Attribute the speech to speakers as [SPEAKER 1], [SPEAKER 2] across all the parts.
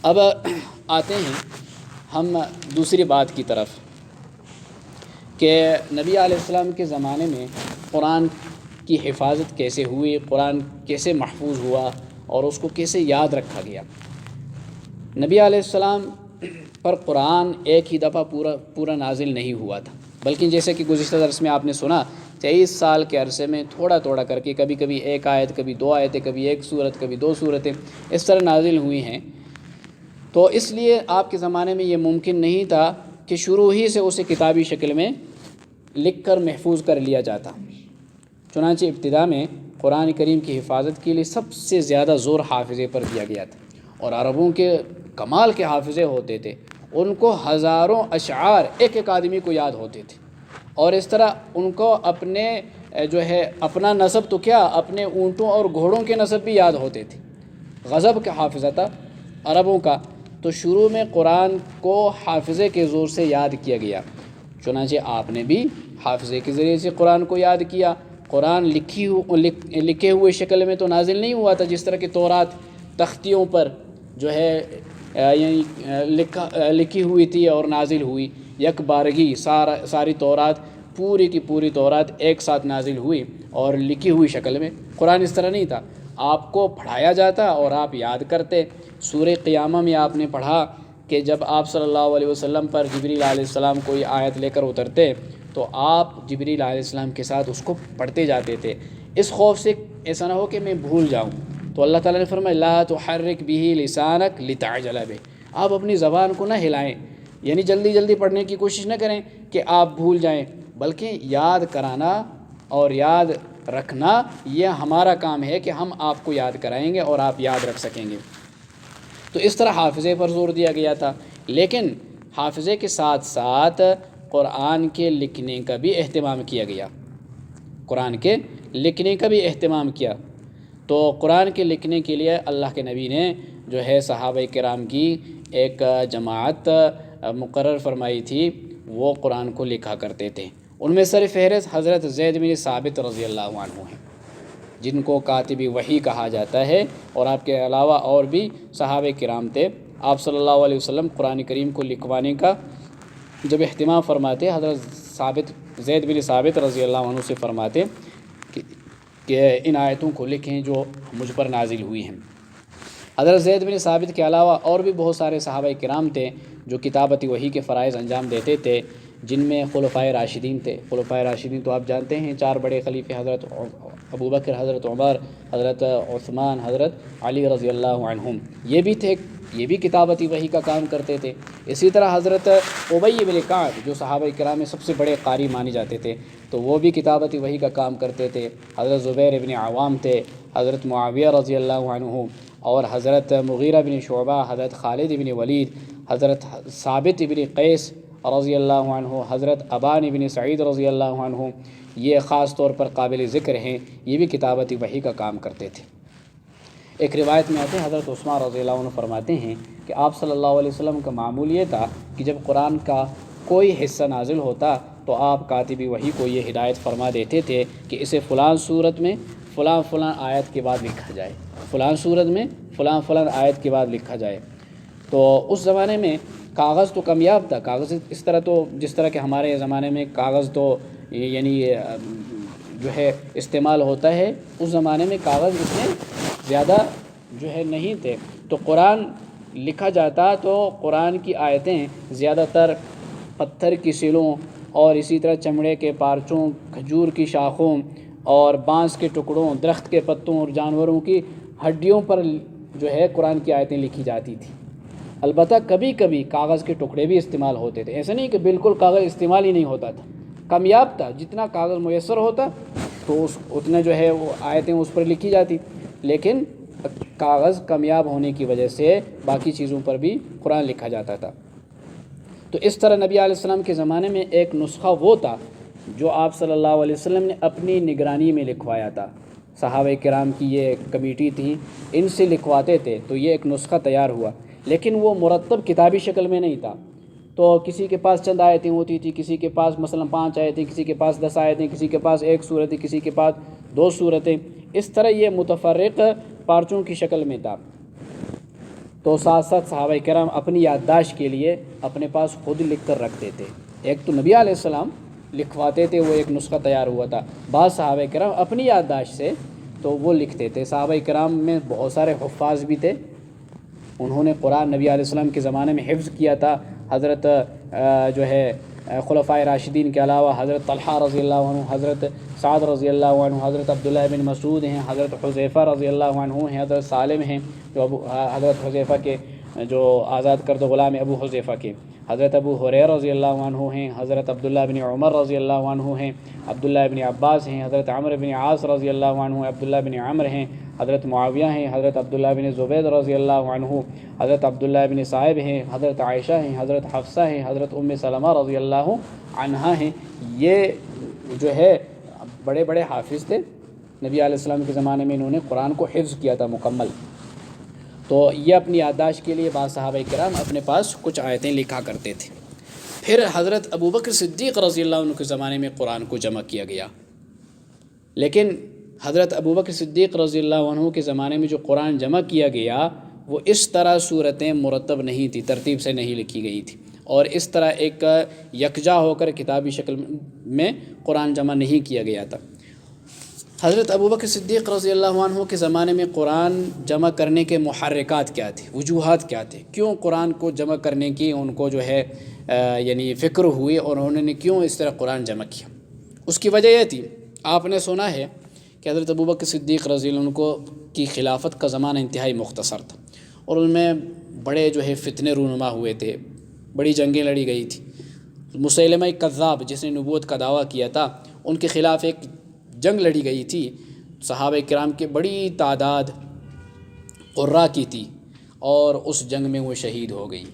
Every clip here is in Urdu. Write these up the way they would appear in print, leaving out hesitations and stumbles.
[SPEAKER 1] اب آتے ہیں ہم دوسری بات کی طرف کہ نبی علیہ السلام کے زمانے میں قرآن کی حفاظت کیسے ہوئی، قرآن کیسے محفوظ ہوا اور اس کو کیسے یاد رکھا گیا۔ نبی علیہ السلام پر قرآن ایک ہی دفعہ پورا نازل نہیں ہوا تھا، بلکہ جیسے کہ گزشتہ درس میں آپ نے سنا 23 سال کے عرصے میں تھوڑا تھوڑا کر کے کبھی کبھی ایک آیت، کبھی 2 آیتیں، کبھی ایک سورت، کبھی 2 سورتیں اس طرح نازل ہوئی ہیں۔ تو اس لیے آپ کے زمانے میں یہ ممکن نہیں تھا کہ شروع ہی سے اسے کتابی شکل میں لکھ کر محفوظ کر لیا جاتا۔ چنانچہ ابتدا میں قرآن کریم کی حفاظت کے لیے سب سے زیادہ زور حافظے پر دیا گیا تھا، اور عربوں کے کمال کے حافظے ہوتے تھے، ان کو ہزاروں اشعار ایک ایک آدمی کو یاد ہوتے تھے، اور اس طرح ان کو اپنے اپنا نسب تو کیا، اپنے اونٹوں اور گھوڑوں کے نسب بھی یاد ہوتے تھے۔ غضب کا حافظہ تھا عربوں کا، تو شروع میں قرآن کو حافظے کے زور سے یاد کیا گیا۔ چنانچہ آپ نے بھی حافظے کے ذریعے سے قرآن کو یاد کیا۔ قرآن لکھے ہوئے شکل میں تو نازل نہیں ہوا تھا، جس طرح کہ تورات تختیوں پر یعنی لکھی ہوئی تھی اور نازل ہوئی، یک بارگی ساری تورات، پوری کی پوری تورات ایک ساتھ نازل ہوئی اور لکھی ہوئی شکل میں۔ قرآن اس طرح نہیں تھا، آپ کو پڑھایا جاتا اور آپ یاد کرتے۔ سورہ قیامہ میں آپ نے پڑھا کہ جب آپ صلی اللہ علیہ وسلم پر جبریل علیہ السلام کوئی آیت لے کر اترتے تو آپ جبریل علیہ السلام کے ساتھ اس کو پڑھتے جاتے تھے، اس خوف سے ایسا نہ ہو کہ میں بھول جاؤں۔ تو اللہ تعالیٰ نے فرمایا لا تحرک به لسانک لتعجل به، آپ اپنی زبان کو نہ ہلائیں، یعنی جلدی جلدی پڑھنے کی کوشش نہ کریں کہ آپ بھول جائیں، بلکہ یاد کرانا اور یاد رکھنا یہ ہمارا کام ہے کہ ہم آپ کو یاد کرائیں گے اور آپ یاد رکھ سکیں گے۔ تو اس طرح حافظے پر زور دیا گیا تھا، لیکن حافظے کے ساتھ ساتھ قرآن کے لکھنے کا بھی اہتمام کیا گیا، قرآن کے لکھنے کا بھی اہتمام کیا۔ تو قرآن کے لکھنے کے لیے اللہ کے نبی نے صحابہ کرام کی ایک جماعت مقرر فرمائی تھی، وہ قرآن کو لکھا کرتے تھے۔ ان میں سر فہرست حضرت زید بن ثابت رضی اللہ عنہ ہیں، جن کو کاتب وحی کہا جاتا ہے، اور آپ کے علاوہ اور بھی صحابہ کرام تھے۔ آپ صلی اللہ علیہ وسلم قرآن کریم کو لکھوانے کا جب اہتمام فرماتے، حضرت زید بن ثابت رضی اللہ عنہ سے فرماتے کہ ان آیتوں کو لکھیں جو مجھ پر نازل ہوئی ہیں۔ حضرت زید بن ثابت کے علاوہ اور بھی بہت سارے صحابہ کرام تھے جو کتابت وحی کے فرائض انجام دیتے تھے، جن میں خلفائے راشدین تھے۔ خلفائے راشدین تو آپ جانتے ہیں، 4 بڑے خلیفے، حضرت ابوبکر، حضرت عمر، حضرت عثمان، حضرت علی رضی اللہ عنہم، یہ بھی کتابت وحی کا کام کرتے تھے۔ اسی طرح حضرت ابی بن کعب جو صحابہ کرام میں سب سے بڑے قاری مانے جاتے تھے، تو وہ بھی کتابت وحی کا کام کرتے تھے۔ حضرت زبیر بن عوام تھے، حضرت معاویہ رضی اللہ عنہ، اور حضرت مغیرہ بن شعبہ، حضرت خالد بن ولید، حضرت ثابت بن قیس رضی اللہ عنہ، حضرت ابان بن سعید رضی اللہ عنہ، یہ خاص طور پر قابل ذکر ہیں، یہ بھی کتابت وحی کا کام کرتے تھے۔ ایک روایت میں آتے ہیں، حضرت عثمان رضی اللہ عنہ فرماتے ہیں کہ آپ صلی اللہ علیہ وسلم کا معمول یہ تھا کہ جب قرآن کا کوئی حصہ نازل ہوتا تو آپ کاتب وحی کو یہ ہدایت فرما دیتے تھے کہ اسے فلاں صورت میں فلاں فلاں آیت کے بعد لکھا جائے، فلاں صورت میں فلاں فلاں آیت کے بعد لکھا جائے۔ تو اس زمانے میں کاغذ تو کمیاب تھا، کاغذ اس طرح تو جس طرح کہ ہمارے زمانے میں کاغذ تو یعنی استعمال ہوتا ہے، اس زمانے میں کاغذ اتنے زیادہ نہیں تھے، تو قرآن لکھا جاتا تو قرآن کی آیتیں زیادہ تر پتھر کی سلوں اور اسی طرح چمڑے کے پارچوں، کھجور کی شاخوں اور بانس کے ٹکڑوں، درخت کے پتوں اور جانوروں کی ہڈیوں پر قرآن کی آیتیں لکھی جاتی تھیں۔ البتہ کبھی کبھی کاغذ کے ٹکڑے بھی استعمال ہوتے تھے، ایسا نہیں کہ بالکل کاغذ استعمال ہی نہیں ہوتا تھا، کامیاب تھا، جتنا کاغذ میسر ہوتا تو اتنا وہ آیتیں اس پر لکھی جاتی، لیکن کاغذ کامیاب ہونے کی وجہ سے باقی چیزوں پر بھی قرآن لکھا جاتا تھا۔ تو اس طرح نبی علیہ السلام کے زمانے میں ایک نسخہ وہ تھا جو آپ صلی اللہ علیہ وسلم نے اپنی نگرانی میں لکھوایا تھا، صحابہ کرام کی یہ کمیٹی تھی، ان سے لکھواتے تھے، تو یہ ایک نسخہ تیار ہوا، لیکن وہ مرتب کتابی شکل میں نہیں تھا۔ تو کسی کے پاس چند آیتیں ہوتی تھی، کسی کے پاس مثلا 5 آیتیں، کسی کے پاس 10 آیتیں، کسی کے پاس 1 سورت، کسی کے پاس 2 سورتیں، اس طرح یہ متفرق پارچوں کی شکل میں تھا۔ تو ساتھ ساتھ صحابہ کرام اپنی یادداشت کے لیے اپنے پاس خود لکھ کر رکھتے تھے۔ ایک تو نبی علیہ السلام لکھواتے تھے، وہ ایک نسخہ تیار ہوا تھا، بعض صحابہ کرام اپنی یادداشت سے تو وہ لکھتے تھے۔ صحابہ کرام میں بہت سارے حفاظ بھی تھے، انہوں نے قرآن نبی علیہ السلام کے زمانے میں حفظ کیا تھا۔ حضرت جو ہے خلفائے راشدین کے علاوہ حضرت طلحہ رضی اللہ عنہ، حضرت سعد رضی اللہ عنہ، حضرت عبداللہ بن مسعود ہیں، حضرت حذیفہ رضی اللہ عنہ ہیں، حضرت سالم ہیں جو حضرت حذیفہ کے جو آزاد کردہ غلام ابو حذیفہ کے، حضرت ابو ہریرہ رضی اللہ عنہ ہیں، حضرت عبداللہ بن عمر رضی اللہ عنہ ہیں، عبداللہ بن عباس ہیں، حضرت عمرو بن عاص رضی اللہ عنہ، عبداللہ بن عمر ہیں، حضرت معاویہ ہیں، حضرت عبداللہ بن زبیر رضی اللہ عنہ، حضرت عبداللہ بن صائب ہیں، حضرت عائشہ ہیں، حضرت حفصہ ہیں، حضرت ام سلمہ رضی اللہ عنہا ہیں۔ یہ جو ہے بڑے بڑے حافظ تھے، نبی علیہ السلام کے زمانے میں انہوں نے قرآن کو حفظ کیا تھا مکمل۔ تو یہ اپنی یادداشت کے لیے بعض صحابہ کرام اپنے پاس کچھ آیتیں لکھا کرتے تھے۔ پھر حضرت ابوبکر صدیق رضی اللہ عنہ کے زمانے میں قرآن کو جمع کیا گیا، لیکن حضرت ابوبکر صدیق رضی اللہ عنہ کے زمانے میں جو قرآن جمع کیا گیا وہ اس طرح صورتیں مرتب نہیں تھی، ترتیب سے نہیں لکھی گئی تھی، اور اس طرح ایک یکجا ہو کر کتابی شکل میں قرآن جمع نہیں کیا گیا تھا۔ حضرت ابوبکر صدیق رضی اللہ عنہ کے زمانے میں قرآن جمع کرنے کے محرکات کیا تھے، وجوہات کیا تھے، کیوں قرآن کو جمع کرنے کی ان کو جو ہے یعنی فکر ہوئی اور انہوں نے کیوں اس طرح قرآن جمع کیا؟ اس کی وجہ یہ تھی، آپ نے سنا ہے کہ حضرت ابوبکر صدیق رضی اللہ عنہ کی خلافت کا زمانہ انتہائی مختصر تھا، اور ان میں بڑے جو ہے فتنے رونما ہوئے تھے، بڑی جنگیں لڑی گئی تھی۔ مسیلمہ کذاب جس نے نبوت کا دعویٰ کیا تھا، ان کے خلاف ایک جنگ لڑی گئی تھی، صحابہ کرام کی بڑی تعداد قراء کی تھی، اور اس جنگ میں وہ شہید ہو گئی۔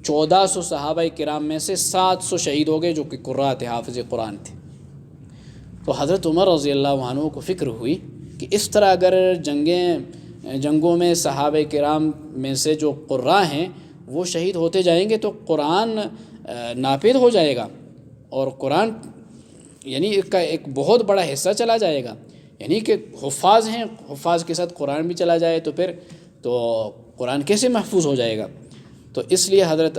[SPEAKER 1] 1400 صحابہ کرام میں سے 700 شہید ہو گئے جو کہ قراء تھے، حافظ قرآن تھے۔ تو حضرت عمر رضی اللہ عنہ کو فکر ہوئی کہ اس طرح اگر جنگوں میں صحابہ کرام میں سے جو قراء ہیں وہ شہید ہوتے جائیں گے تو قرآن ناپید ہو جائے گا، اور قرآن یعنی اس کا ایک بہت بڑا حصہ چلا جائے گا، یعنی کہ حفاظ ہیں، حفاظ کے ساتھ قرآن بھی چلا جائے تو قرآن کیسے محفوظ ہو جائے گا؟ تو اس لیے حضرت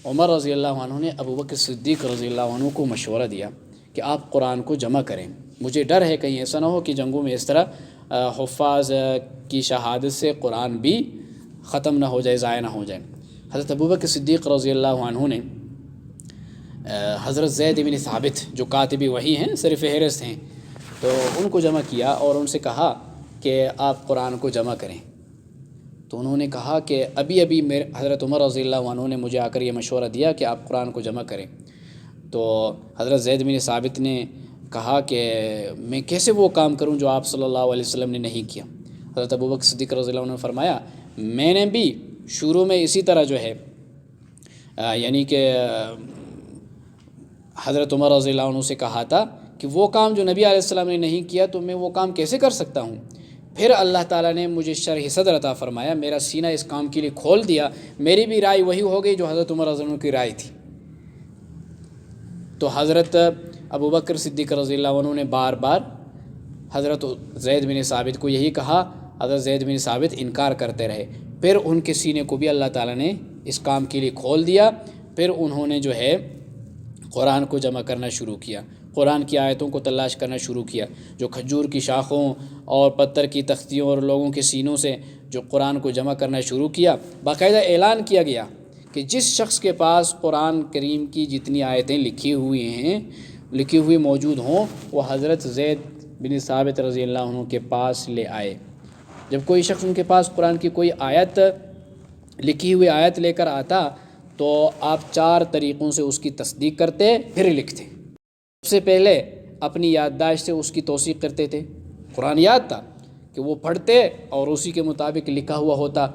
[SPEAKER 1] عمر رضی اللہ عنہ نے ابوبکر صدیق رضی اللہ عنہ کو مشورہ دیا کہ آپ قرآن کو جمع کریں، مجھے ڈر ہے کہیں ایسا نہ ہو کہ جنگوں میں اس طرح حفاظ کی شہادت سے قرآن بھی ختم نہ ہو جائے، ضائع نہ ہو جائے۔ حضرت ابوبکر صدیق رضی اللہ عنہ نے حضرت زید بن ثابت جو کاتب وحی ہیں، سر فہرست ہیں، تو ان کو جمع کیا اور ان سے کہا کہ آپ قرآن کو جمع کریں۔ تو انہوں نے کہا کہ ابھی حضرت عمر رضی اللہ عنہ نے مجھے آ کر یہ مشورہ دیا کہ آپ قرآن کو جمع کریں۔ تو حضرت زید بن ثابت نے کہا کہ میں کیسے وہ کام کروں جو آپ صلی اللہ علیہ وسلم نے نہیں کیا؟ حضرت ابوبکر صدیق رضی اللہ عنہ نے فرمایا میں نے بھی شروع میں اسی طرح جو ہے یعنی کہ حضرت عمر رضی اللہ عنہ سے کہا تھا کہ وہ کام جو نبی علیہ السلام نے نہیں کیا تو میں وہ کام کیسے کر سکتا ہوں؟ پھر اللہ تعالیٰ نے مجھے شرح صدر عطا فرمایا، میرا سینہ اس کام کے لیے کھول دیا، میری بھی رائے وہی ہو گئی جو حضرت عمر رضی اللہ عنہ کی رائے تھی۔ تو حضرت ابوبکر صدیق رضی اللہ عنہ نے بار بار حضرت زید بن ثابت کو یہی کہا، حضرت زید بن ثابت انکار کرتے رہے، پھر ان کے سینے کو بھی اللہ تعالیٰ نے اس کام کے لیے کھول دیا، پھر انہوں نے جو ہے قرآن کو جمع کرنا شروع کیا، قرآن کی آیتوں کو تلاش کرنا شروع کیا، جو کھجور کی شاخوں اور پتھر کی تختیوں اور لوگوں کے سینوں سے جو قرآن کو جمع کرنا شروع کیا۔ باقاعدہ اعلان کیا گیا کہ جس شخص کے پاس قرآن کریم کی جتنی آیتیں لکھی ہوئی موجود ہوں وہ حضرت زید بن ثابت رضی اللہ عنہ کے پاس لے آئے۔ جب کوئی شخص ان کے پاس قرآن کی کوئی آیت لکھی ہوئی آیت لے کر آتا تو آپ 4 طریقوں سے اس کی تصدیق کرتے پھر لکھتے۔ سب سے پہلے اپنی یادداشت سے اس کی توثیق کرتے تھے، قرآن یاد تھا کہ وہ پڑھتے اور اسی کے مطابق لکھا ہوا ہوتا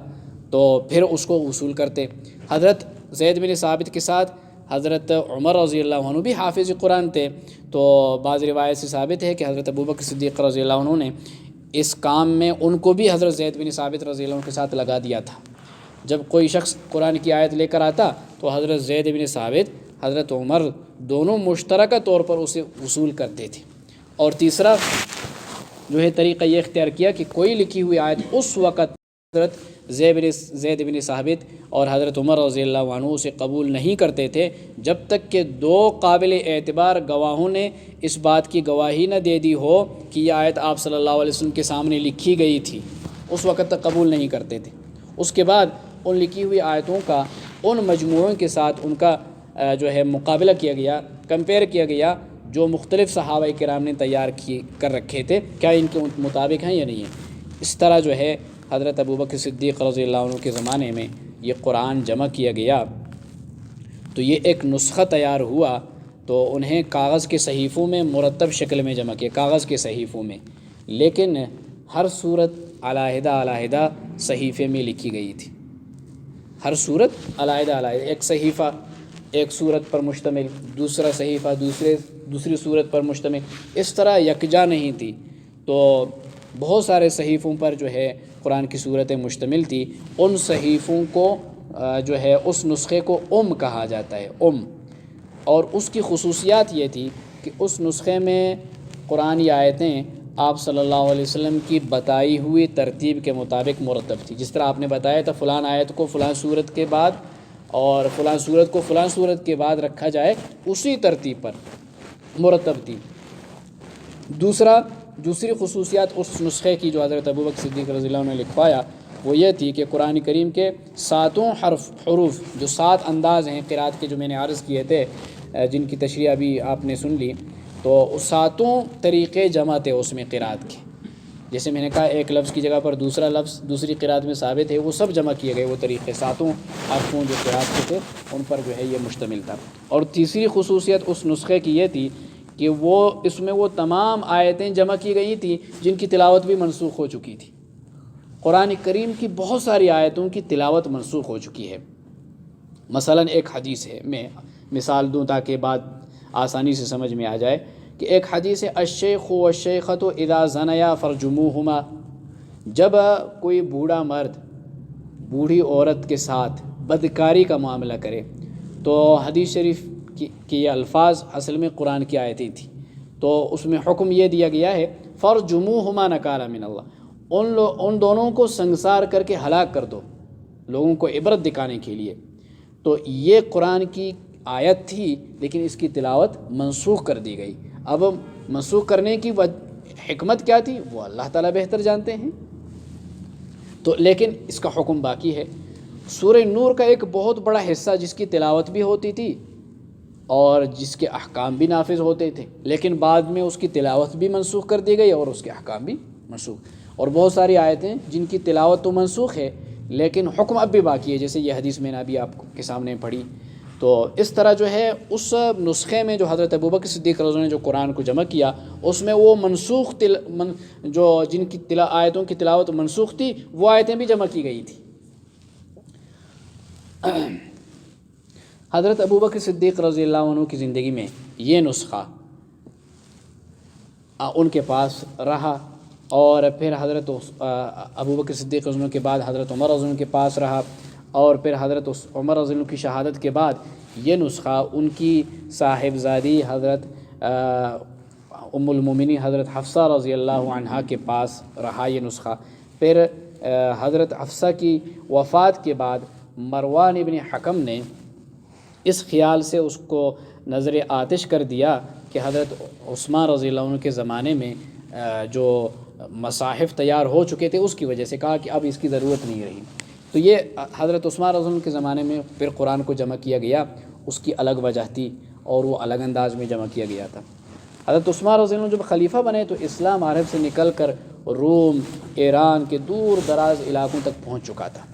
[SPEAKER 1] تو پھر اس کو وصول کرتے۔ حضرت زید بن ثابت کے ساتھ حضرت عمر رضی اللہ عنہ بھی حافظ قرآن تھے، تو بعض روایت سے ثابت ہے کہ حضرت ابوبکر صدیق رضی اللہ عنہ نے اس کام میں ان کو بھی حضرت زید بن ثابت رضی اللہ عنہ کے ساتھ لگا دیا تھا۔ جب کوئی شخص قرآن کی آیت لے کر آتا تو حضرت زید بن ثابت، حضرت عمر دونوں مشترکہ طور پر اسے وصول کرتے تھے۔ اور تیسرا جو ہے طریقہ یہ اختیار کیا کہ کوئی لکھی ہوئی آیت اس وقت حضرت زید بن ثابت اور حضرت عمر رضی اللہ عنہ سے قبول نہیں کرتے تھے جب تک کہ دو قابل اعتبار گواہوں نے اس بات کی گواہی نہ دے دی ہو کہ یہ آیت آپ صلی اللہ علیہ وسلم کے سامنے لکھی گئی تھی، اس وقت تک قبول نہیں کرتے تھے۔ اس کے بعد ان لکھی ہوئی آیتوں کا ان مجموعوں کے ساتھ ان کا جو ہے مقابلہ کیا گیا، کمپیئر کیا گیا، جو مختلف صحابہ کرام نے تیار کر رکھے تھے، کیا ان کے مطابق ہیں یا نہیں ہیں۔ اس طرح جو ہے حضرت ابوبکر صدیق رضی اللہ عنہ کے زمانے میں یہ قرآن جمع کیا گیا، تو یہ ایک نسخہ تیار ہوا، تو انہیں کاغذ کے صحیفوں میں مرتب شکل میں جمع کیا، کاغذ کے صحیفوں میں، لیکن ہر صورت علیحدہ علیحدہ صحیفے میں لکھی گئی تھی، ہر صورت علیحدہ علیحدہ، ایک صحیفہ ایک صورت پر مشتمل، دوسرا صحیفہ دوسری صورت پر مشتمل، اس طرح یکجا نہیں تھی، تو بہت سارے صحیفوں پر جو ہے قرآن کی صورتیں مشتمل تھی۔ ان صحیفوں کو جو ہے اس نسخے کو کہا جاتا ہے، اور اس کی خصوصیات یہ تھی کہ اس نسخے میں قرآنی آیتیں آپ صلی اللہ علیہ وسلم کی بتائی ہوئی ترتیب کے مطابق مرتب تھی۔ جس طرح آپ نے بتایا تھا فلان آیت کو فلان صورت کے بعد اور فلان صورت کو فلان صورت کے بعد رکھا جائے، اسی ترتیب پر مرتب تھی۔ دوسری خصوصیات اس نسخے کی جو حضرت ابوبکر صدیق رضی اللہ عنہ نے لکھوایا وہ یہ تھی کہ قرآن کریم کے 7 حروف جو 7 انداز ہیں قرأت کے، جو میں نے عرض کیے تھے، جن کی تشریح ابھی آپ نے سن لی، تو اس 7 طریقے جمع تھے اس میں قرأت کے۔ جیسے میں نے کہا ایک لفظ کی جگہ پر دوسرا لفظ دوسری قرأت میں ثابت ہے، وہ سب جمع کیے گئے، وہ طریقے 7 حرفوں جو قرأت کے تھے ان پر جو ہے یہ مشتمل تھا۔ اور تیسری خصوصیت اس نسخے کی یہ تھی کہ اس میں وہ تمام آیتیں جمع کی گئی تھیں جن کی تلاوت بھی منسوخ ہو چکی تھی۔ قرآن کریم کی بہت ساری آیتوں کی تلاوت منسوخ ہو چکی ہے۔ مثلا ایک حدیث ہے، میں مثال دوں تاکہ بات آسانی سے سمجھ میں آ جائے، کہ ایک حدیث ہے الشیخ والشیخۃ اذا زنیا فرجموہما، جب کوئی بوڑھا مرد بوڑھی عورت کے ساتھ بدکاری کا معاملہ کرے، تو حدیث شریف کہ یہ الفاظ اصل میں قرآن کی آیتیں تھیں، تو اس میں حکم یہ دیا گیا ہے فرجموہما نکالا من اللہ، ان دونوں کو سنگسار کر کے ہلاک کر دو، لوگوں کو عبرت دکھانے کے لیے۔ تو یہ قرآن کی آیت تھی، لیکن اس کی تلاوت منسوخ کر دی گئی۔ اب منسوخ کرنے کی حکمت کیا تھی وہ اللہ تعالیٰ بہتر جانتے ہیں، تو لیکن اس کا حکم باقی ہے۔ سورہ نور کا ایک بہت بڑا حصہ جس کی تلاوت بھی ہوتی تھی اور جس کے احکام بھی نافذ ہوتے تھے، لیکن بعد میں اس کی تلاوت بھی منسوخ کر دی گئی اور اس کے احکام بھی منسوخ، اور بہت ساری آیتیں جن کی تلاوت تو منسوخ ہے لیکن حکم اب بھی باقی ہے، جیسے یہ حدیث میں نے ابھی آپ کے سامنے پڑھی۔ تو اس طرح جو ہے اس نسخے میں جو حضرت ابوبکر صدیق رضی اللہ عنہ نے جو قرآن کو جمع کیا، اس میں وہ منسوخ جو جن کی آیتوں کی تلاوت منسوخ تھی وہ آیتیں بھی جمع کی گئی تھی۔ حضرت ابوبکر صدیق رضی اللہ عنہ کی زندگی میں یہ نسخہ ان کے پاس رہا، اور پھر حضرت ابوبکر صدیق رضی اللہ عنہ کے بعد حضرت عمر رضی اللہ عنہ کے پاس رہا، اور پھر حضرت عمر رضی اللہ عنہ کی شہادت کے بعد یہ نسخہ ان کی صاحبزادی حضرت ام المومنین حضرت حفصہ رضی اللہ عنہا کے پاس رہا یہ نسخہ۔ پھر حضرت حفصہ کی وفات کے بعد مروان ابن حکم نے اس خیال سے اس کو نظر آتش کر دیا کہ حضرت عثمان رضی اللہ عنہ کے زمانے میں جو مصاحف تیار ہو چکے تھے اس کی وجہ سے کہا کہ اب اس کی ضرورت نہیں رہی، تو یہ حضرت عثمان رضی اللہ عنہ کے زمانے میں پھر قرآن کو جمع کیا گیا، اس کی الگ وجہ تھی اور وہ الگ انداز میں جمع کیا گیا تھا۔ حضرت عثمان رضی اللہ عنہ جب خلیفہ بنے تو اسلام عرب سے نکل کر روم، ایران کے دور دراز علاقوں تک پہنچ چکا تھا۔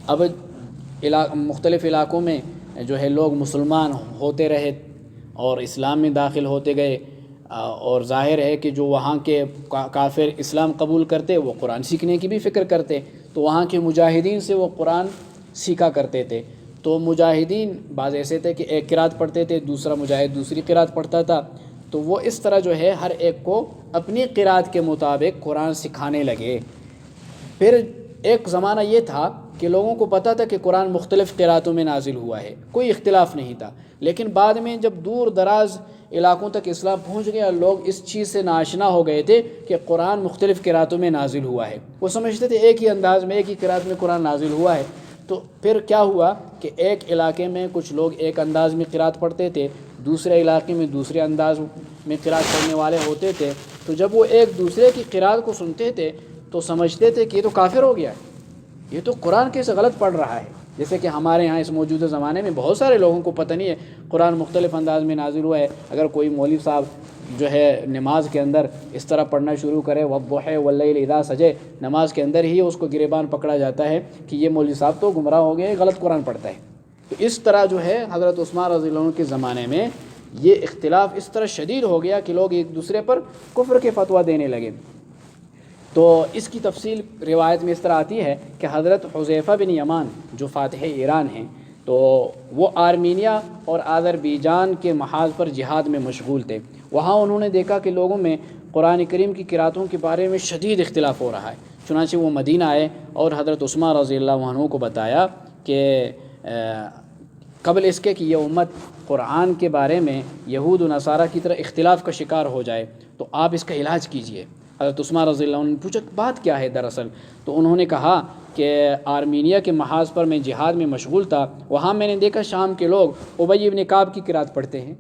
[SPEAKER 1] اب مختلف علاقوں میں جو ہے لوگ مسلمان ہوتے رہے اور اسلام میں داخل ہوتے گئے، اور ظاہر ہے کہ جو وہاں کے کافر اسلام قبول کرتے وہ قرآن سیکھنے کی بھی فکر کرتے، تو وہاں کے مجاہدین سے وہ قرآن سیکھا کرتے تھے۔ تو مجاہدین بعض ایسے تھے کہ ایک قرأت پڑھتے تھے، دوسرا مجاہد دوسری قرأت پڑھتا تھا، تو وہ اس طرح جو ہے ہر ایک کو اپنی قرأت کے مطابق قرآن سکھانے لگے۔ پھر ایک زمانہ یہ تھا کہ لوگوں کو پتہ تھا کہ قرآن مختلف قرأتوں میں نازل ہوا ہے، کوئی اختلاف نہیں تھا، لیکن بعد میں جب دور دراز علاقوں تک اسلام پہنچ گیا، لوگ اس چیز سے ناآشنا ہو گئے تھے کہ قرآن مختلف قراتوں میں نازل ہوا ہے۔ وہ سمجھتے تھے ایک ہی انداز میں، ایک ہی قرات میں قرآن نازل ہوا ہے۔ تو پھر کیا ہوا کہ ایک علاقے میں کچھ لوگ ایک انداز میں قرات پڑھتے تھے، دوسرے علاقے میں دوسرے انداز میں قرات پڑھنے والے ہوتے تھے۔ تو جب وہ ایک دوسرے کی قرات کو سنتے تھے تو سمجھتے تھے کہ یہ تو کافر ہو گیا ہے، یہ تو قرآن کیسے غلط پڑھ رہا ہے۔ جیسے کہ ہمارے ہاں اس موجودہ زمانے میں بہت سارے لوگوں کو پتہ نہیں ہے قرآن مختلف انداز میں نازل ہوا ہے۔ اگر کوئی مولوی صاحب جو ہے نماز کے اندر اس طرح پڑھنا شروع کرے، والضحی واللیل اذا سجے، نماز کے اندر ہی اس کو گریبان پکڑا جاتا ہے کہ یہ مولوی صاحب تو گمراہ ہو گئے، غلط قرآن پڑھتا ہے۔ تو اس طرح جو ہے حضرت عثمان رضی اللہ عنہ کے زمانے میں یہ اختلاف اس طرح شدید ہو گیا کہ لوگ ایک دوسرے پر کفر کے فتویٰ دینے لگے۔ تو اس کی تفصیل روایت میں اس طرح آتی ہے کہ حضرت حذیفہ بن یمان جو فاتح ایران ہیں، تو وہ آرمینیا اور آذربائیجان کے محاذ پر جہاد میں مشغول تھے۔ وہاں انہوں نے دیکھا کہ لوگوں میں قرآن کریم کی قراتوں کے بارے میں شدید اختلاف ہو رہا ہے۔ چنانچہ وہ مدینہ آئے اور حضرت عثمان رضی اللہ عنہ کو بتایا کہ قبل اس کے کہ یہ امت قرآن کے بارے میں یہود و نصارہ کی طرح اختلاف کا شکار ہو جائے، تو آپ اس کا علاج کیجئے۔ حضرت عثمان رضی اللہ عنہ نے پوچھا بات کیا ہے دراصل؟ تو انہوں نے کہا کہ آرمینیا کے محاذ پر میں جہاد میں مشغول تھا، وہاں میں نے دیکھا شام کے لوگ ابی بن کعب کی قرات پڑھتے ہیں،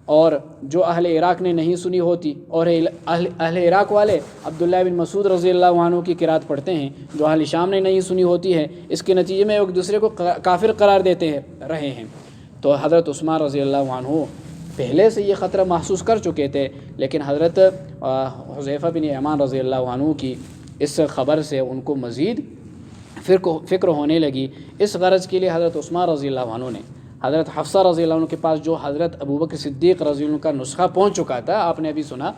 [SPEAKER 1] اور جو اہل عراق نے نہیں سنی ہوتی، اور اہل عراق والے عبداللہ بن مسعود رضی اللہ عنہ کی قرات پڑھتے ہیں جو اہل شام نے نہیں سنی ہوتی ہے۔ اس کے نتیجے میں ایک دوسرے کو کافر قرار دیتے رہے ہیں۔ تو حضرت عثمان رضی اللہ عنہ پہلے سے یہ خطرہ محسوس کر چکے تھے، لیکن حضرت حذیفہ بن یمان رضی اللہ عنہ کی اس خبر سے ان کو مزید فکر ہونے لگی۔ اس غرض کے لیے حضرت عثمان رضی اللہ عنہ نے حضرت حفصہ رضی اللہ عنہ کے پاس، جو حضرت ابوبکر صدیق رضی اللہ عنہ کا نسخہ پہنچ چکا تھا، آپ نے ابھی سنا،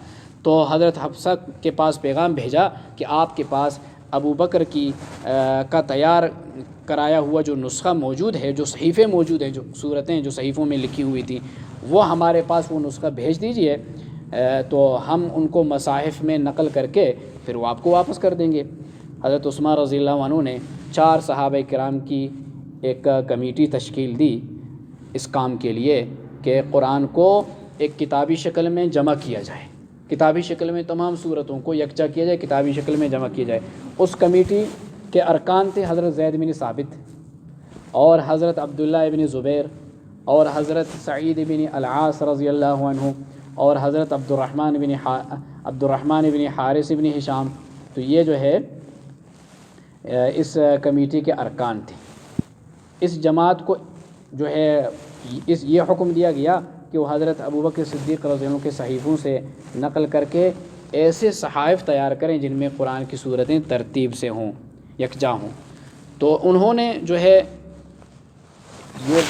[SPEAKER 1] تو حضرت حفصہ کے پاس پیغام بھیجا کہ آپ کے پاس ابوبکر کا تیار کرایا ہوا جو نسخہ موجود ہے، جو صحیفے موجود ہیں، جو صورتیں جو صحیفوں میں لکھی ہوئی تھیں، وہ ہمارے پاس وہ نسخہ بھیج دیجئے، تو ہم ان کو مصاحف میں نقل کر کے پھر وہ آپ کو واپس کر دیں گے۔ حضرت عثمان رضی اللہ عنہ نے 4 صحابہ کرام کی ایک کمیٹی تشکیل دی اس کام کے لیے کہ قرآن کو ایک کتابی شکل میں جمع کیا جائے، کتابی شکل میں تمام صورتوں کو یکجا کیا جائے، کتابی شکل میں جمع کیا جائے۔ اس کمیٹی کے ارکان تھے حضرت زید بن ثابت اور حضرت عبداللہ بن زبیر اور حضرت سعید بن العاص رضی اللہ عنہ اور حضرت عبد الرحمن بن حارث بن ہشام۔ تو یہ جو ہے اس کمیٹی کے ارکان تھے۔ اس جماعت کو جو ہے یہ حکم دیا گیا کہ وہ حضرت ابوبکر صدیق رضی اللہ عنہ کے صحیفوں سے نقل کر کے ایسے صحائف تیار کریں جن میں قرآن کی صورتیں ترتیب سے ہوں، یکجا ہوں۔ تو انہوں نے جو ہے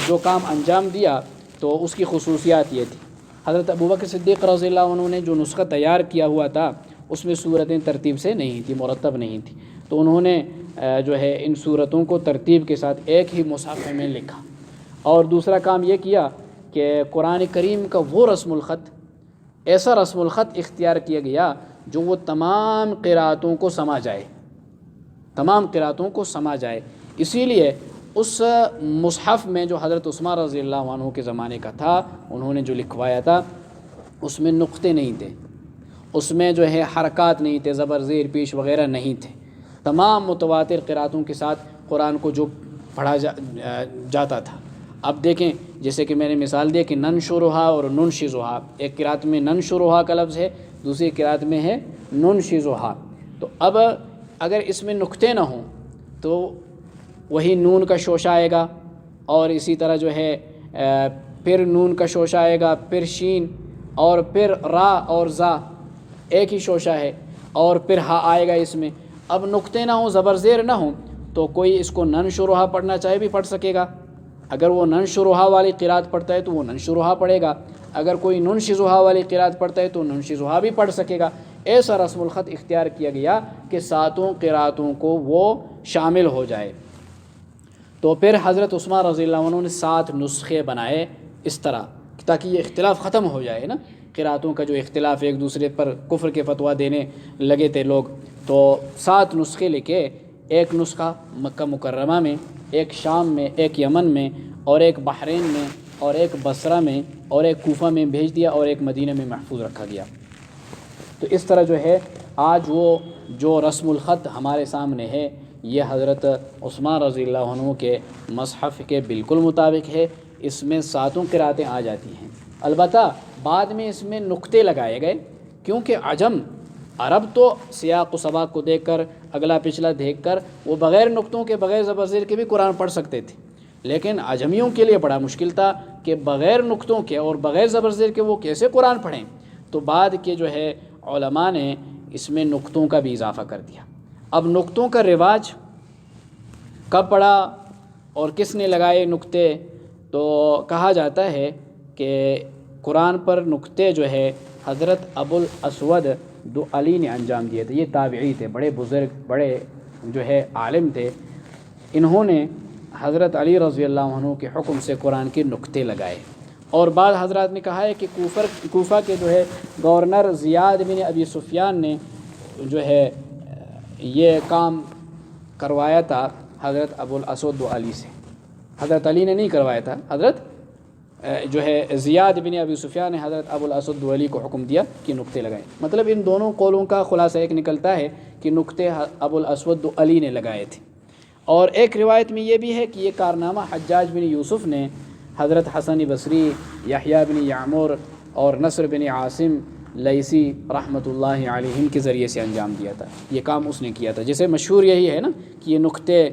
[SPEAKER 1] جو کام انجام دیا تو اس کی خصوصیات یہ تھی۔ حضرت ابوبکر صدیق رضی اللہ عنہ نے جو نسخہ تیار کیا ہوا تھا اس میں صورتیں ترتیب سے نہیں تھی، مرتب نہیں تھی، تو انہوں نے جو ہے ان صورتوں کو ترتیب کے ساتھ ایک ہی مصحف میں لکھا۔ اور دوسرا کام یہ کیا کہ قرآن کریم کا وہ رسم الخط، ایسا رسم الخط اختیار کیا گیا جو وہ تمام قراتوں کو سما جائے، تمام قراتوں کو سما جائے۔ اسی لیے اس مصحف میں جو حضرت عثمان رضی اللہ عنہ کے زمانے کا تھا، انہوں نے جو لکھوایا تھا، اس میں نقطے نہیں تھے، اس میں جو ہے حرکات نہیں تھے، زبر زیر پیش وغیرہ نہیں تھے۔ تمام متواتر قراتوں کے ساتھ قرآن کو جو پڑھا جاتا تھا۔ اب دیکھیں جیسے کہ میں نے مثال دیا کہ ننشرھا اور ننشزھا، ایک قرات میں ننشرھا کا لفظ ہے، دوسری قرات میں ہے ننشزھا۔ تو اب اگر اس میں نقطے نہ ہوں تو وہی نون کا شوشہ آئے گا، اور اسی طرح جو ہے پھر نون کا شوشہ آئے گا، پھر شین، اور پھر را اور زا ایک ہی شوشہ ہے، اور پھر ہا آئے گا اس میں۔ اب نقطے نہ ہوں، زبر زیر نہ ہوں، تو کوئی اس کو ننشرھا پڑھنا چاہے بھی پڑھ سکے گا۔ اگر وہ ننشرھا والی قرات پڑھتا ہے تو وہ ننشرھا پڑھے گا، اگر کوئی ننشزھا والی قرات پڑھتا ہے تو ننشزھا بھی پڑھ سکے گا۔ ایسا رسم الخط اختیار کیا گیا کہ 7 قراتوں کو وہ شامل ہو جائے۔ تو پھر حضرت عثمان رضی اللہ عنہ نے 7 نسخے بنائے اس طرح، تاکہ یہ اختلاف ختم ہو جائے نا، قراتوں کا جو اختلاف، ایک دوسرے پر کفر کے فتویٰ دینے لگے تھے لوگ۔ تو 7 نسخے لکھے، ایک نسخہ مکہ مکرمہ میں، ایک شام میں، ایک یمن میں، اور ایک بحرین میں، اور ایک بصرہ میں اور ایک کوفہ میں بھیج دیا اور ایک مدینہ میں محفوظ رکھا گیا۔ تو اس طرح جو ہے آج وہ جو رسم الخط ہمارے سامنے ہے یہ حضرت عثمان رضی اللہ عنہ کے مصحف کے بالکل مطابق ہے، اس میں 7 قراتیں آ جاتی ہیں۔ البتہ بعد میں اس میں نقطے لگائے گئے، کیونکہ عرب تو سیاق و سباق کو دیکھ کر اگلا پچھلا دیکھ کر وہ بغیر نقطوں کے بغیر زبر زیر کے بھی قرآن پڑھ سکتے تھے، لیکن عجمیوں کے لیے بڑا مشکل تھا کہ بغیر نقطوں کے اور بغیر زبر زیر کے وہ کیسے قرآن پڑھیں۔ تو بعد کے جو ہے علماء نے اس میں نقطوں کا بھی اضافہ کر دیا۔ اب نقطوں کا رواج کب پڑا اور کس نے لگائے نقطے؟ تو کہا جاتا ہے کہ قرآن پر نقطے جو ہے حضرت ابو الاسود دؤلی نے انجام دیے تھے۔ یہ تابعی تھے، بڑے بزرگ، بڑے جو ہے عالم تھے۔ انہوں نے حضرت علی رضی اللہ عنہ کے حکم سے قرآن کے نقطے لگائے، اور بعض حضرات نے کہا ہے کہ کوفہ کے جو ہے گورنر زیاد بن ابی سفیان نے جو ہے یہ کام کروایا تھا حضرت ابو الاسود دؤلی سے۔ حضرت علی نے نہیں کروایا تھا، حضرت جو ہے زیاد بن ابی سفیان نے حضرت ابو الاسود دؤلی کو حکم دیا کہ نقطے لگائیں۔ مطلب ان دونوں قولوں کا خلاصہ ایک نکلتا ہے کہ نقطے ابو الاسود دؤلی نے لگائے تھے۔ اور ایک روایت میں یہ بھی ہے کہ یہ کارنامہ حجاج بن یوسف نے حضرت حسن بصری، یحییٰ بن یعمر اور نصر بن عاصم لیثی رحمۃ اللہ علیہم کے ذریعے سے انجام دیا تھا۔ یہ کام اس نے کیا تھا، جیسے مشہور یہی ہے نا کہ یہ نقطے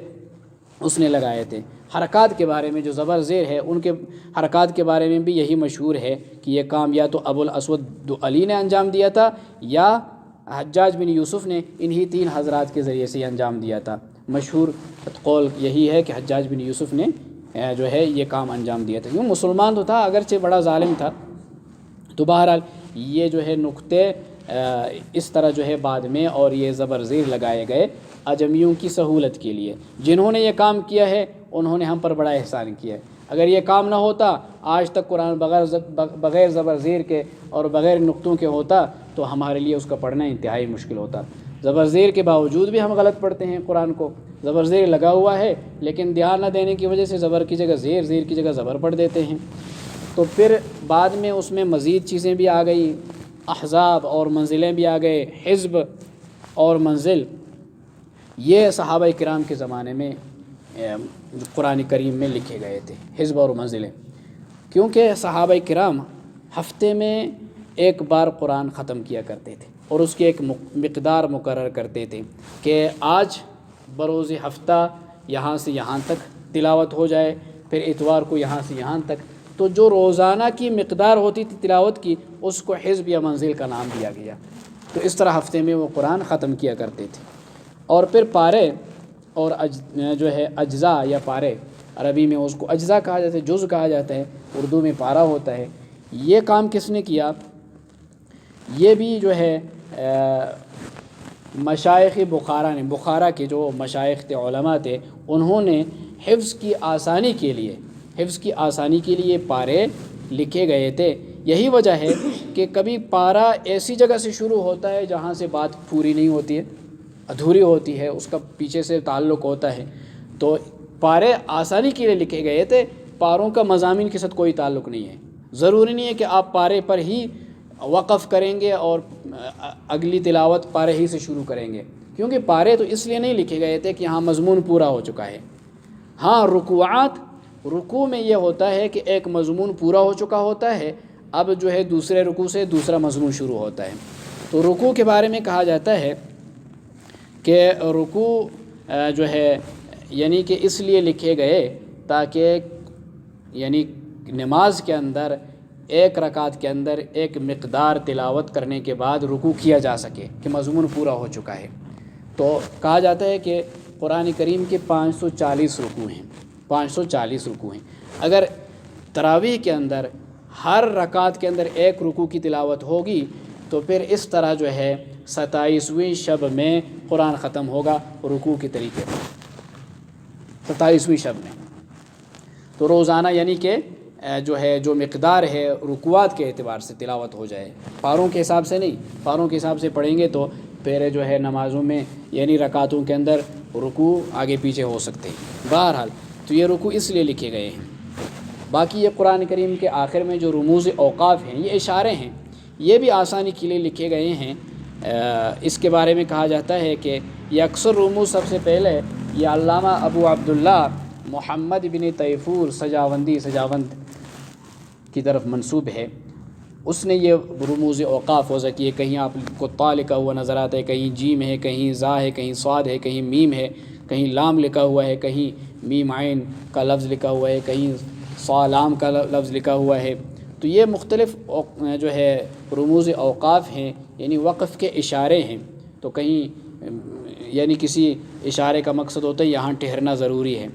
[SPEAKER 1] اس نے لگائے تھے۔ حرکات کے بارے میں جو زبر زیر ہے ان کے حرکات کے بارے میں بھی یہی مشہور ہے کہ یہ کام یا تو ابو الاسود دؤلی نے انجام دیا تھا یا حجاج بن یوسف نے انہی 3 حضرات کے ذریعے سے یہ انجام دیا تھا۔ مشہور قول یہی ہے کہ حجاج بن یوسف نے جو ہے یہ کام انجام دیا تھا۔ یوں مسلمان تو تھا اگرچہ بڑا ظالم تھا۔ تو بہرحال یہ جو ہے نقطے اس طرح جو ہے بعد میں اور یہ زبر زیر لگائے گئے عجمیوں کی سہولت کے لیے۔ جنہوں نے یہ کام کیا ہے انہوں نے ہم پر بڑا احسان کیا ہے۔ اگر یہ کام نہ ہوتا، آج تک قرآن بغیر زبر زیر کے اور بغیر نقطوں کے ہوتا تو ہمارے لیے اس کا پڑھنا انتہائی مشکل ہوتا۔ زبر زیر کے باوجود بھی ہم غلط پڑھتے ہیں قرآن کو، زبر زیر لگا ہوا ہے لیکن دھیان نہ دینے کی وجہ سے زبر کی جگہ زیر، زیر کی جگہ زبر پڑھ دیتے ہیں۔ تو پھر بعد میں اس میں مزید چیزیں بھی آ گئی، احزاب اور منزلیں بھی آ گئے۔ حزب اور منزل یہ صحابہ کرام کے زمانے میں قرآن کریم میں لکھے گئے تھے، حزب اور منزلیں، کیونکہ صحابہ کرام ہفتے میں ایک بار قرآن ختم کیا کرتے تھے اور اس کی ایک مقدار مقرر کرتے تھے کہ آج بروز ہفتہ یہاں سے یہاں تک تلاوت ہو جائے، پھر اتوار کو یہاں سے یہاں تک۔ تو جو روزانہ کی مقدار ہوتی تھی تلاوت کی اس کو حزب یا منزل کا نام دیا گیا۔ تو اس طرح ہفتے میں وہ قرآن ختم کیا کرتے تھے۔ اور پھر پارے اور جو ہے اجزاء یا پارے، عربی میں اس کو اجزاء کہا جاتا ہے، جز کہا جاتا ہے، اردو میں پارا ہوتا ہے۔ یہ کام کس نے کیا؟ یہ بھی جو ہے مشائخ بخارا نے، بخارا کے جو مشائخ تھے، علماء تھے، انہوں نے حفظ کی آسانی کے لیے پارے لکھے گئے تھے۔ یہی وجہ ہے کہ کبھی پارا ایسی جگہ سے شروع ہوتا ہے جہاں سے بات پوری نہیں ہوتی ہے، ادھوری ہوتی ہے، اس کا پیچھے سے تعلق ہوتا ہے۔ تو پارے آسانی کے لیے لکھے گئے تھے، پاروں کا مضامین کے ساتھ کوئی تعلق نہیں ہے۔ ضروری نہیں ہے کہ آپ پارے پر ہی وقف کریں گے اور اگلی تلاوت پارے ہی سے شروع کریں گے، کیونکہ پارے تو اس لیے نہیں لکھے گئے تھے کہ ہاں مضمون پورا ہو چکا ہے۔ ہاں رکوع میں یہ ہوتا ہے کہ ایک مضمون پورا ہو چکا ہوتا ہے، اب جو ہے دوسرے رکوع سے دوسرا مضمون شروع ہوتا ہے۔ تو رکوع کے بارے میں کہا جاتا ہے کہ رکوع جو ہے یعنی کہ اس لیے لکھے گئے تاکہ یعنی نماز کے اندر ایک رکعت کے اندر ایک مقدار تلاوت کرنے کے بعد رکوع کیا جا سکے کہ مضمون پورا ہو چکا ہے۔ تو کہا جاتا ہے کہ قرآن کریم کے 540 رکوع ہیں، 540 رکوع ہیں۔ اگر تراویح کے اندر ہر رکعت کے اندر ایک رکوع کی تلاوت ہوگی تو پھر اس طرح جو ہے 27ویں شب میں قرآن ختم ہوگا رکوع کے طریقے پر، 27ویں شب میں۔ تو روزانہ یعنی کہ جو مقدار ہے رکوعات کے اعتبار سے تلاوت ہو جائے، پاروں کے حساب سے نہیں۔ پاروں کے حساب سے پڑھیں گے تو پھر جو ہے نمازوں میں یعنی رکعتوں کے اندر رکوع آگے پیچھے ہو سکتے ہیں۔ بہرحال تو یہ رکوع اس لیے لکھے گئے ہیں۔ باقی یہ قرآن کریم کے آخر میں جو رموز اوقاف ہیں یہ اشارے ہیں، یہ بھی آسانی کے لیے لکھے گئے ہیں۔ اس کے بارے میں کہا جاتا ہے کہ یہ اکثر رموز سب سے پہلے یہ علامہ ابو عبداللہ محمد بن طیفور سجاوند کی طرف منسوب ہے، اس نے یہ رموز اوقاف وضع کیے۔ کہیں آپ کو طا لکھا ہوا نظر آتا ہے، کہیں جیم ہے، کہیں زا ہے، کہیں صاد ہے، کہیں میم ہے، کہیں لام لکھا ہوا ہے، کہیں میم عین کا لفظ لکھا ہوا ہے، کہیں صا لام کا لفظ لکھا ہوا ہے۔ تو یہ مختلف جو ہے رموز اوقاف ہیں، یعنی وقف کے اشارے ہیں۔ تو کہیں یعنی کسی اشارے کا مقصد ہوتا ہے یہاں ٹھہرنا ضروری ہے،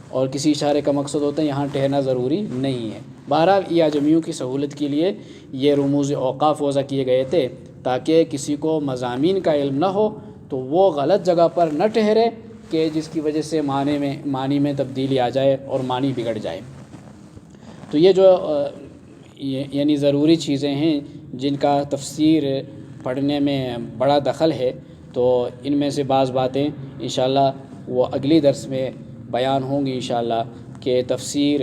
[SPEAKER 1] اور کسی اشارے کا مقصد ہوتا ہے یہاں ٹھہرنا ضروری نہیں ہے۔ بہرحال یہ اعجمیوں کی سہولت کے لیے یہ رموز اوقاف وضع کیے گئے تھے، تاکہ کسی کو مضامین کا علم نہ ہو تو وہ غلط جگہ پر نہ ٹھہرے کہ جس کی وجہ سے معنی میں تبدیلی آ جائے اور معنی بگڑ جائے۔ تو یہ جو یعنی ضروری چیزیں ہیں جن کا تفسیر پڑھنے میں بڑا دخل ہے، تو ان میں سے بعض باتیں انشاءاللہ وہ اگلی درس میں بیان ہوں گی انشاءاللہ، کہ تفسیر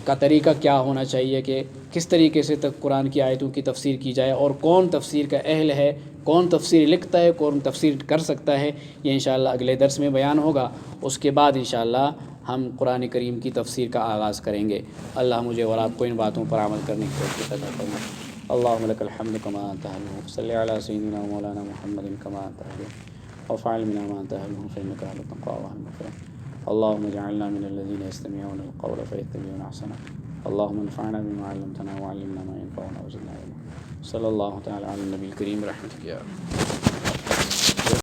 [SPEAKER 1] کا طریقہ کیا ہونا چاہیے، کہ کس طریقے سے قرآن کی آیتوں کی تفسیر کی جائے، اور کون تفسیر کا اہل ہے، کون تفسیر لکھتا ہے، کون تفسیر کر سکتا ہے، یہ انشاءاللہ اگلے درس میں بیان ہوگا۔ اس کے بعد انشاءاللہ ہم قرآن کریم کی تفسیر کا آغاز کریں گے۔ اللہ مجھے اور آپ کو ان باتوں پر عمل کرنے کی توفیق عطا فرمائے۔ اللہم لک الحمد کما انت اہلہ، صلی علی سیدنا مولانا محمد کما انت اہلہ، وافعل منا ما انت اہلہ فانک اہل التقوی واہل المغفرۃ۔ اللہم اجعلنا من الذین یستمعون القول فیتبعون احسنہ۔ اللہم انفعنا بما علمتنا وعلمنا ما ينفعنا وزدنا علما۔ صلی اللہ تعالی علی النبی الکریم رحمتک یا رب۔